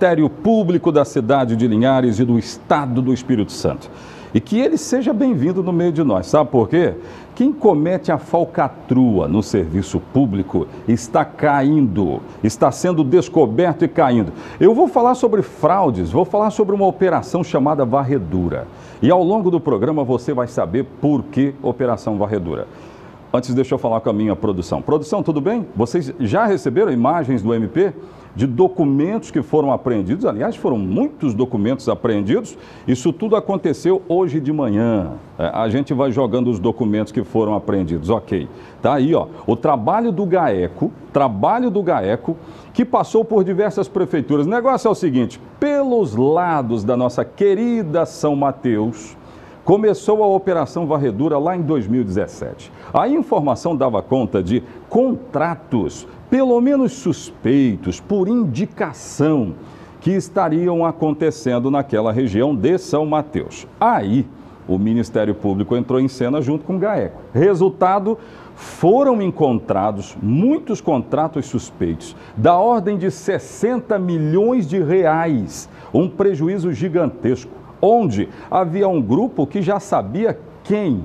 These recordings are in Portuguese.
Ministério Público da cidade de Linhares e do Estado do Espírito Santo. E que ele seja bem-vindo no meio de nós, sabe por quê? Quem comete a falcatrua no serviço público está caindo, está sendo descoberto e caindo. Eu vou falar sobre fraudes, vou falar sobre uma operação chamada Varredura. E ao longo do programa você vai saber por que Operação Varredura. Antes, deixa eu falar com a minha produção. Produção, tudo bem? Vocês já receberam imagens do MP de documentos que foram apreendidos? Aliás, foram muitos documentos apreendidos. Isso tudo aconteceu hoje de manhã. A gente vai jogando os documentos que foram apreendidos. Ok. Tá aí, ó. O trabalho do GAECO, que passou por diversas prefeituras. O negócio é o seguinte: pelos lados da nossa querida São Mateus, começou a Operação Varredura lá em 2017. A informação dava conta de contratos, pelo menos suspeitos, por indicação, que estariam acontecendo naquela região de São Mateus. Aí, o Ministério Público entrou em cena junto com o GAECO. Resultado, foram encontrados muitos contratos suspeitos, da ordem de 60 milhões de reais, um prejuízo gigantesco, onde havia um grupo que já sabia quem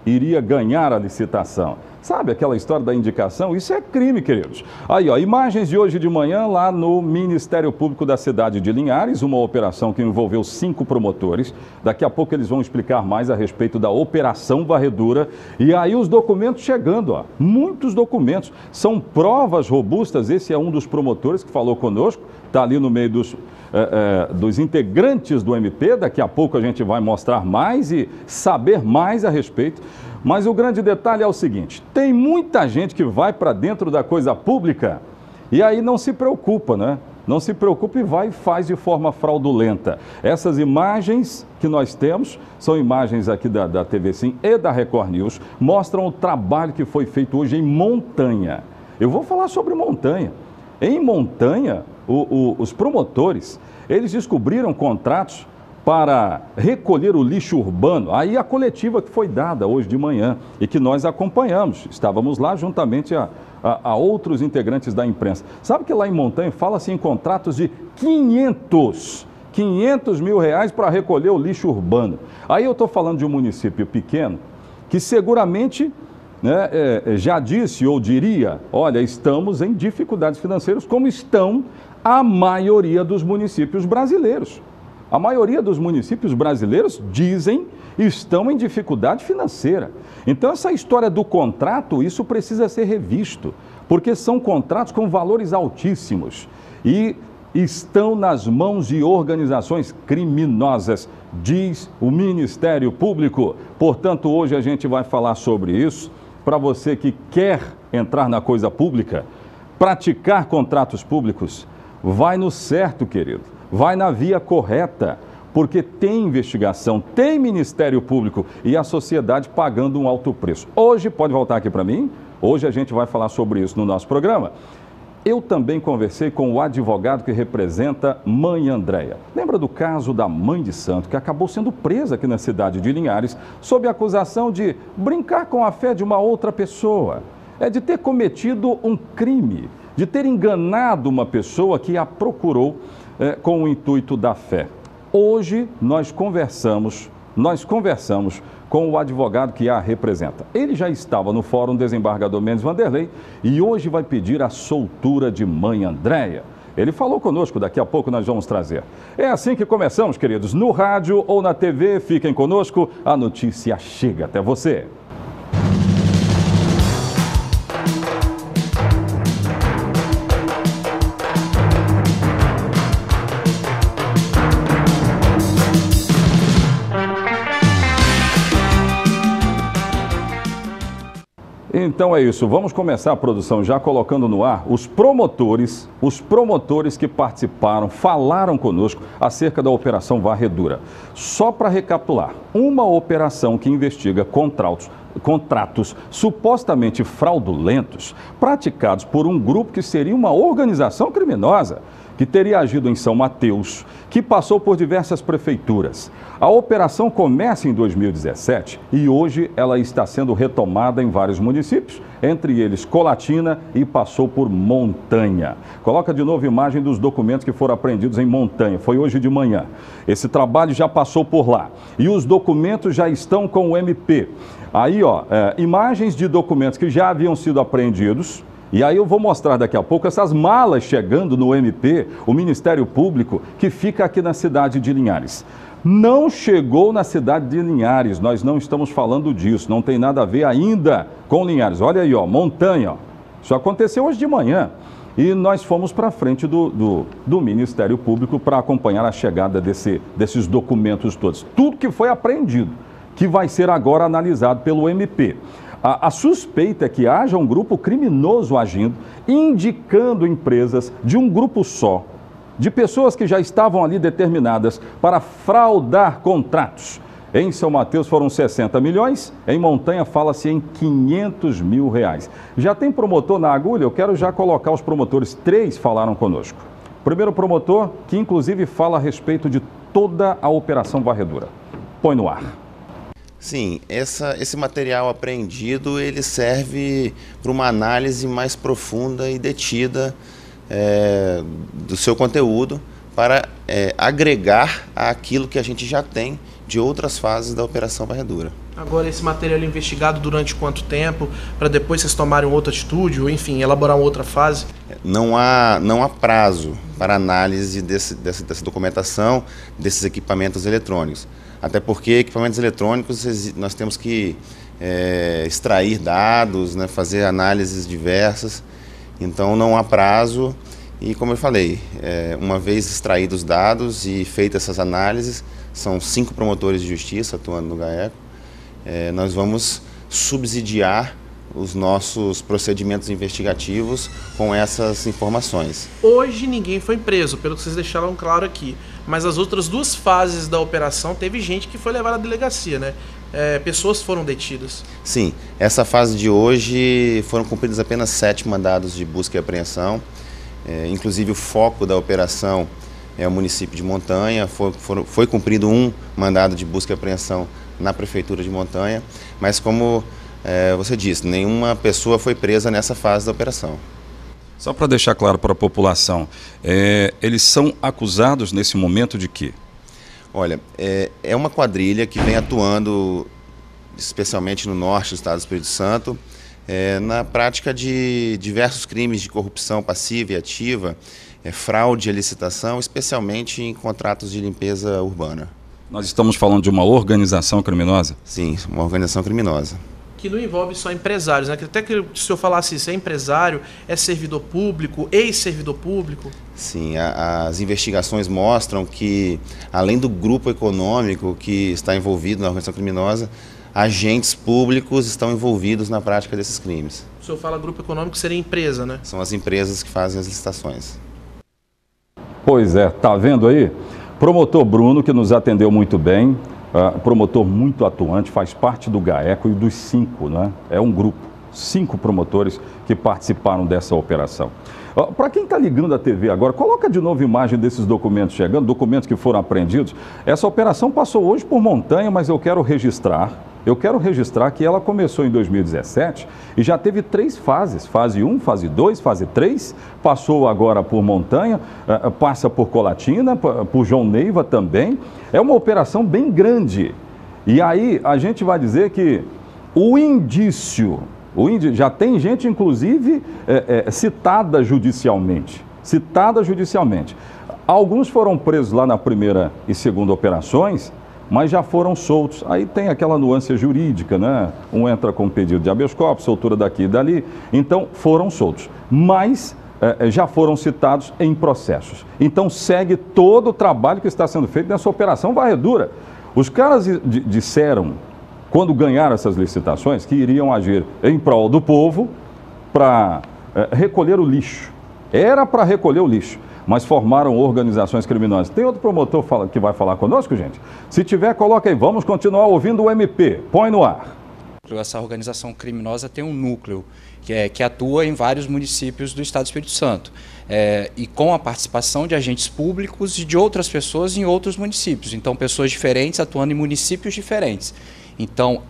iria ganhar a licitação. Sabe aquela história da indicação? Isso é crime, queridos. Aí, ó, imagens de hoje de manhã lá no Ministério Público da cidade de Linhares, uma operação que envolveu 5 promotores. Daqui a pouco eles vão explicar mais a respeito da Operação Varredura. E aí os documentos chegando, ó, muitos documentos. São provas robustas. Esse é um dos promotores que falou conosco, está ali no meio dos integrantes do MP. Daqui a pouco a gente vai mostrar mais e saber mais a respeito. Mas o grande detalhe é o seguinte: tem muita gente que vai para dentro da coisa pública e aí não se preocupa, né? Não se preocupa e vai e faz de forma fraudulenta. Essas imagens que nós temos, são imagens aqui da TV Sim e da Record News, mostram o trabalho que foi feito hoje em Montanha. Eu vou falar sobre Montanha. Em Montanha, os promotores, eles descobriram contratos para recolher o lixo urbano. Aí a coletiva que foi dada hoje de manhã e que nós acompanhamos. Estávamos lá juntamente a outros integrantes da imprensa. Sabe que lá em Montanha fala-se em contratos de 500 mil reais para recolher o lixo urbano. Aí eu estou falando de um município pequeno que seguramente, né, já disse ou diria: olha, estamos em dificuldades financeiras, como estão a maioria dos municípios brasileiros. A maioria dos municípios brasileiros, dizem, estão em dificuldade financeira. Então, essa história do contrato, isso precisa ser revisto, porque são contratos com valores altíssimos e estão nas mãos de organizações criminosas, diz o Ministério Público. Portanto, hoje a gente vai falar sobre isso. Para você que quer entrar na coisa pública, praticar contratos públicos, vai no certo, querido. Vai na via correta, porque tem investigação, tem Ministério Público e a sociedade pagando um alto preço. Hoje, pode voltar aqui para mim, hoje a gente vai falar sobre isso no nosso programa. Eu também conversei com o advogado que representa Mãe Andréia. Lembra do caso da mãe de santo, que acabou sendo presa aqui na cidade de Linhares, sob a acusação de brincar com a fé de uma outra pessoa, de ter cometido um crime, de ter enganado uma pessoa que a procurou com o intuito da fé. Hoje nós conversamos com o advogado que a representa. Ele já estava no Fórum Desembargador Mendes Vanderlei e hoje vai pedir a soltura de Mãe Andréia. Ele falou conosco, daqui a pouco nós vamos trazer. É assim que começamos, queridos, no rádio ou na TV, fiquem conosco, a notícia chega até você. Então é isso, vamos começar a produção já colocando no ar os promotores que participaram, falaram conosco acerca da Operação Varredura. Só para recapitular, uma operação que investiga contratos supostamente fraudulentos praticados por um grupo que seria uma organização criminosa, que teria agido em São Mateus, que passou por diversas prefeituras. A operação começa em 2017 e hoje ela está sendo retomada em vários municípios, entre eles Colatina, e passou por Montanha. Coloca de novo a imagem dos documentos que foram apreendidos em Montanha, foi hoje de manhã. Esse trabalho já passou por lá e os documentos já estão com o MP. Aí, imagens de documentos que já haviam sido apreendidos. E aí eu vou mostrar daqui a pouco essas malas chegando no MP, o Ministério Público, que fica aqui na cidade de Linhares. Não chegou na cidade de Linhares, nós não estamos falando disso, não tem nada a ver ainda com Linhares. Olha aí, Montanha, isso aconteceu hoje de manhã. E nós fomos para frente do Ministério Público para acompanhar a chegada desses documentos todos. Tudo que foi apreendido, que vai ser agora analisado pelo MP. A suspeita é que haja um grupo criminoso agindo, indicando empresas de um grupo só, de pessoas que já estavam ali determinadas para fraudar contratos. Em São Mateus foram 60 milhões, em Montanha fala-se em 500 mil reais. Já tem promotor na agulha? Eu quero já colocar os promotores. 3 falaram conosco. Primeiro promotor, que inclusive fala a respeito de toda a Operação Varredura. Põe no ar. Sim, esse material apreendido ele serve para uma análise mais profunda e detida do seu conteúdo para agregar àquilo que a gente já tem de outras fases da Operação Varredura. Agora, esse material é investigado durante quanto tempo, para depois vocês tomarem outra atitude, ou enfim, elaborar uma outra fase? Não há prazo para análise dessa documentação, desses equipamentos eletrônicos. Até porque equipamentos eletrônicos nós temos que extrair dados, né, fazer análises diversas, então não há prazo e, como eu falei, uma vez extraídos os dados e feitas essas análises, são 5 promotores de justiça atuando no GAECO, nós vamos subsidiar os nossos procedimentos investigativos com essas informações. Hoje ninguém foi preso, pelo que vocês deixaram claro aqui, mas as outras 2 fases da operação teve gente que foi levada à delegacia, né? Pessoas foram detidas. Sim, essa fase de hoje foram cumpridos apenas 7 mandados de busca e apreensão, inclusive o foco da operação é o município de Montanha, foi cumprido um mandado de busca e apreensão na prefeitura de Montanha, mas como você disse, nenhuma pessoa foi presa nessa fase da operação. Só para deixar claro para a população, eles são acusados nesse momento de quê? Olha, é uma quadrilha que vem atuando, especialmente no norte do estado do Espírito Santo, na prática de diversos crimes de corrupção passiva e ativa, fraude à licitação, especialmente em contratos de limpeza urbana. Nós estamos falando de uma organização criminosa? Sim, uma organização criminosa. Que não envolve só empresários, né? Até que se eu falasse isso, é empresário, é servidor público, ex-servidor público? Sim, as investigações mostram que, além do grupo econômico que está envolvido na organização criminosa, agentes públicos estão envolvidos na prática desses crimes. O senhor fala grupo econômico, seria empresa, né? São as empresas que fazem as licitações. Pois é, tá vendo aí? Promotor Bruno, que nos atendeu muito bem, promotor muito atuante, faz parte do GAECO e dos 5, né? É um grupo, 5 promotores que participaram dessa operação. Para quem está ligando a TV agora, coloca de novo a imagem desses documentos chegando, documentos que foram apreendidos. Essa operação passou hoje por Montanha, mas eu quero registrar que ela começou em 2017 e já teve 3 fases, fase 1, fase 2, fase 3, passou agora por Montanha, passa por Colatina, por João Neiva também. É uma operação bem grande. E aí a gente vai dizer que o indício, já tem gente inclusive citada judicialmente. Alguns foram presos lá na primeira e segunda operações, mas já foram soltos. Aí tem aquela nuance jurídica, né? Um entra com pedido de habeas corpus, soltura daqui e dali, então foram soltos. Mas já foram citados em processos. Então segue todo o trabalho que está sendo feito nessa Operação Varredura. Os caras disseram, quando ganharam essas licitações, que iriam agir em prol do povo para recolher o lixo. Era para recolher o lixo, mas formaram organizações criminosas. Tem outro promotor que vai falar conosco, gente? Se tiver, coloca aí. Vamos continuar ouvindo o MP. Põe no ar. núcleo, essa organização criminosa tem um núcleo que atua em vários municípios do Estado do Espírito Santo, e com a participação de agentes públicos e de outras pessoas em outros municípios. Então, pessoas diferentes atuando em municípios diferentes. Então,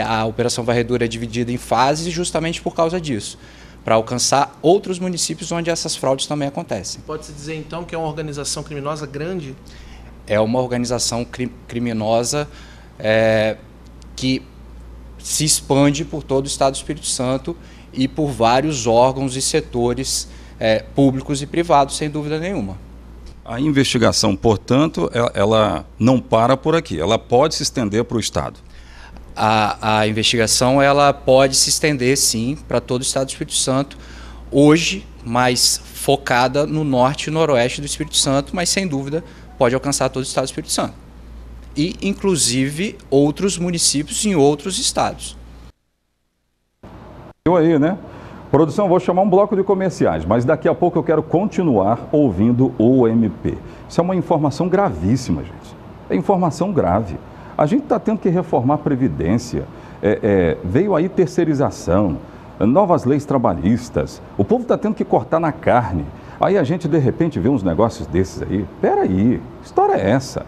a Operação Varredura é dividida em fases justamente por causa disso, para alcançar outros municípios onde essas fraudes também acontecem. Pode-se dizer, então, que é uma organização criminosa grande? É uma organização criminosa que se expande por todo o Estado do Espírito Santo e por vários órgãos e setores públicos e privados, sem dúvida nenhuma. A investigação, portanto, ela não para por aqui, ela pode se estender para o Estado. A investigação ela pode se estender, sim, para todo o Estado do Espírito Santo, hoje mais focada no norte e noroeste do Espírito Santo, mas sem dúvida pode alcançar todo o Estado do Espírito Santo. E, inclusive, outros municípios em outros estados. Eu aí, né? Produção, vou chamar um bloco de comerciais, mas daqui a pouco eu quero continuar ouvindo o MP. Isso é uma informação gravíssima, gente. É informação grave. A gente está tendo que reformar a Previdência, veio aí terceirização, novas leis trabalhistas, o povo está tendo que cortar na carne. Aí a gente, de repente, vê uns negócios desses aí. Peraí, que história é essa?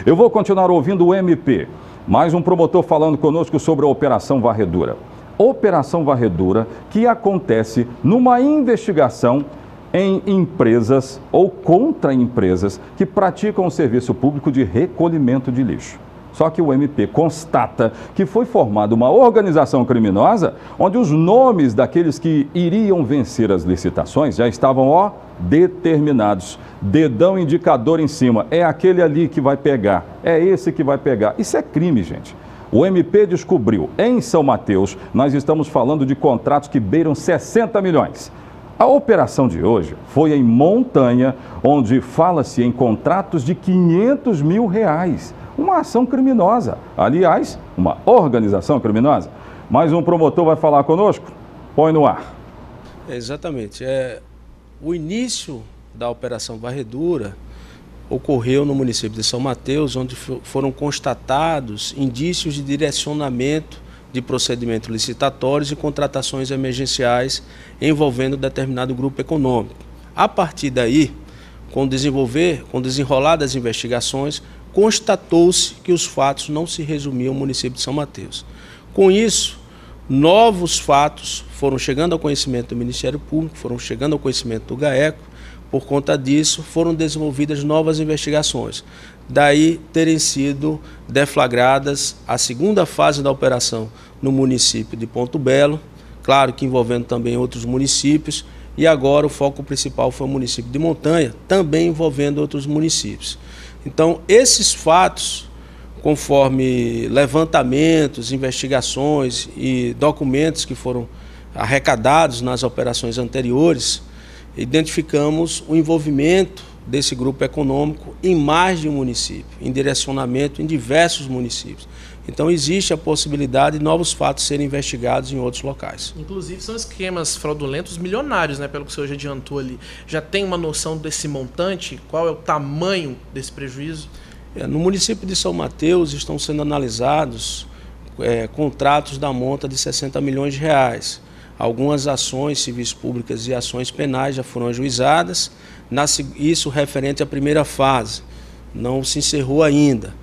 Eu vou continuar ouvindo o MP. Mais um promotor falando conosco sobre a Operação Varredura. Operação Varredura que acontece numa investigação em empresas ou contra empresas que praticam o serviço público de recolhimento de lixo. Só que o MP constata que foi formada uma organização criminosa onde os nomes daqueles que iriam vencer as licitações já estavam, determinados. Dedão indicador em cima. É aquele ali que vai pegar. É esse que vai pegar. Isso é crime, gente. O MP descobriu, em São Mateus, nós estamos falando de contratos que beiram 60 milhões. A operação de hoje foi em Montanha, onde fala-se em contratos de 500 mil reais. Uma ação criminosa, aliás, uma organização criminosa. Mais um promotor vai falar conosco? Põe no ar. Exatamente. O início da Operação Varredura ocorreu no município de São Mateus, onde foram constatados indícios de direcionamento de procedimentos licitatórios e contratações emergenciais envolvendo determinado grupo econômico. A partir daí, com o desenrolar das investigações, constatou-se que os fatos não se resumiam ao município de São Mateus. Com isso, novos fatos foram chegando ao conhecimento do Ministério Público, foram chegando ao conhecimento do GAECO. Por conta disso, foram desenvolvidas novas investigações. Daí terem sido deflagradas a segunda fase da operação no município de Ponto Belo, claro que envolvendo também outros municípios, e agora o foco principal foi o município de Montanha, também envolvendo outros municípios. Então, esses fatos, conforme levantamentos, investigações e documentos que foram arrecadados nas operações anteriores, identificamos o envolvimento desse grupo econômico em mais de um município, em direcionamento em diversos municípios. Então existe a possibilidade de novos fatos serem investigados em outros locais. Inclusive são esquemas fraudulentos milionários, né? Pelo que o senhor já adiantou ali. Já tem uma noção desse montante? Qual é o tamanho desse prejuízo? No município de São Mateus estão sendo analisados contratos da monta de 60 milhões de reais. Algumas ações civis públicas e ações penais já foram ajuizadas, isso referente à primeira fase, não se encerrou ainda.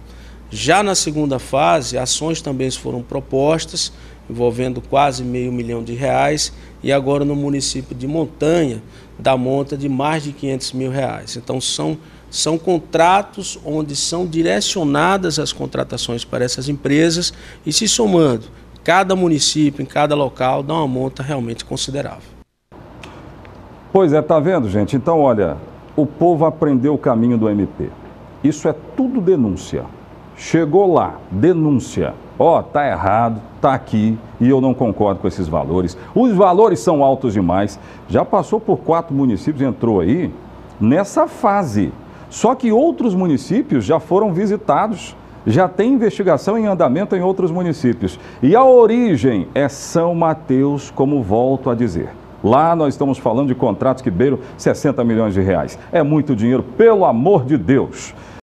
Já na segunda fase, ações também foram propostas, envolvendo quase R$500 mil, e agora no município de Montanha, da monta de mais de R$500 mil. Então são contratos onde são direcionadas as contratações para essas empresas e se somando, cada município, em cada local, dá uma monta realmente considerável. Pois é, tá vendo, gente? Então, olha, o povo aprendeu o caminho do MP. Isso é tudo denúncia. Chegou lá, denúncia. Tá errado, tá aqui e eu não concordo com esses valores. Os valores são altos demais. Já passou por 4 municípios, entrou aí nessa fase. Só que outros municípios já foram visitados. Já tem investigação em andamento em outros municípios. E a origem é São Mateus, como volto a dizer. Lá nós estamos falando de contratos que beiram 60 milhões de reais. É muito dinheiro, pelo amor de Deus.